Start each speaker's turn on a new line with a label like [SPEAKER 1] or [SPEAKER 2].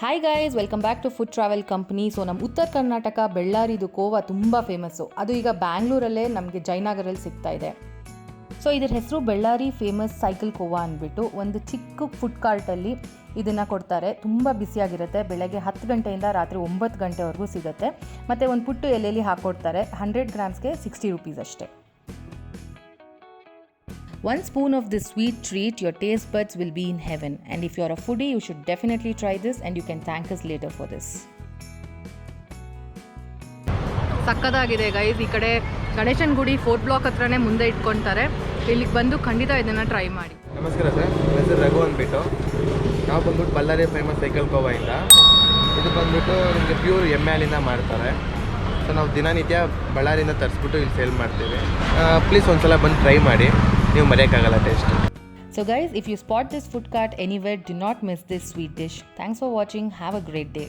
[SPEAKER 1] Hi guys, welcome back to food travel company. So ನಮ್ಮ ಉತ್ತರ ಕರ್ನಾಟಕ ಬೆಳ್ಳಾರಿದು ಕೋವಾ ತುಂಬ ಫೇಮಸ್ಸು. ಅದು ಈಗ ಬ್ಯಾಂಗ್ಳೂರಲ್ಲೇ ನಮಗೆ ಜಯನಗರಲ್ಲಿ ಸಿಗ್ತಾ ಇದೆ. ಸೊ ಇದ್ರ ಹೆಸರು ಬೆಳ್ಳಾರಿ ಫೇಮಸ್ ಸೈಕಲ್ ಕೋವಾ ಅಂದ್ಬಿಟ್ಟು ಒಂದು ಚಿಕ್ಕ ಫುಡ್ ಕಾರ್ಟಲ್ಲಿ ಇದನ್ನು ಕೊಡ್ತಾರೆ. ತುಂಬ ಬಿಸಿಯಾಗಿರುತ್ತೆ. ಬೆಳಗ್ಗೆ 10 ಗಂಟೆಯಿಂದ ರಾತ್ರಿ 9 ಗಂಟೆವರೆಗೂ ಸಿಗುತ್ತೆ. ಮತ್ತು ಒಂದು ಪುಟ್ಟು ಎಲೆಯಲ್ಲಿ ಹಾಕ್ಕೊಡ್ತಾರೆ. 100 ಗ್ರಾಮ್ಸ್ಗೆ 60 ರೂಪೀಸ್ ಅಷ್ಟೇ. One spoon of this sweet treat, your taste buds will be in heaven. And if you're a foodie, you should definitely try this and you can thank us later for this. ಸಕ್ಕದಾಗಿದೆ guys. ಈ ಕಡೆ ಗಣೇಶನ ಗುಡಿ 4th block ಹತ್ರನೇ ಮುಂದೆ ಇಟ್ಕೊಳ್ತಾರೆ. ಇಲ್ಲಿಗೆ ಬಂದು ಖಂಡಿತ ಇದನ್ನು ಟ್ರೈ ಮಾಡಿ.
[SPEAKER 2] ನಮಸ್ಕಾರ ಸರ್, ನನ್ನ ಹೆಸರು ರಘು ಅಂದ್ಬಿಟ್ಟು. ನಾವು ಬಂದ್ಬಿಟ್ಟು ಬಳ್ಳಾರಿ ಫೇಮಸ್ ಸೈಕಲ್ ಕೋವಾಯಿಂದ. ಇದು ಬಂದ್ಬಿಟ್ಟು ನಿಮಗೆ ಪ್ಯೂರ್ ಎಮ್ಮೆ ಹಾಲಿಂದ ಮಾಡ್ತಾರೆ. ಸೊ ನಾವು ದಿನನಿತ್ಯ ಬಳ್ಳಾರಿಯಿಂದ ತರಿಸ್ಬಿಟ್ಟು ಇಲ್ಲಿ ಸೇಲ್ ಮಾಡ್ತೀವಿ. ಪ್ಲೀಸ್ ಒಂದ್ಸಲ ಬಂದು ಟ್ರೈ ಮಾಡಿ, ನೀವು ಮರೆಯೋಕ್ಕಾಗಲ್ಲ taste.
[SPEAKER 1] So guys, if you spot this food cart anywhere, do not miss this sweet dish. Thanks for watching. Have a great day.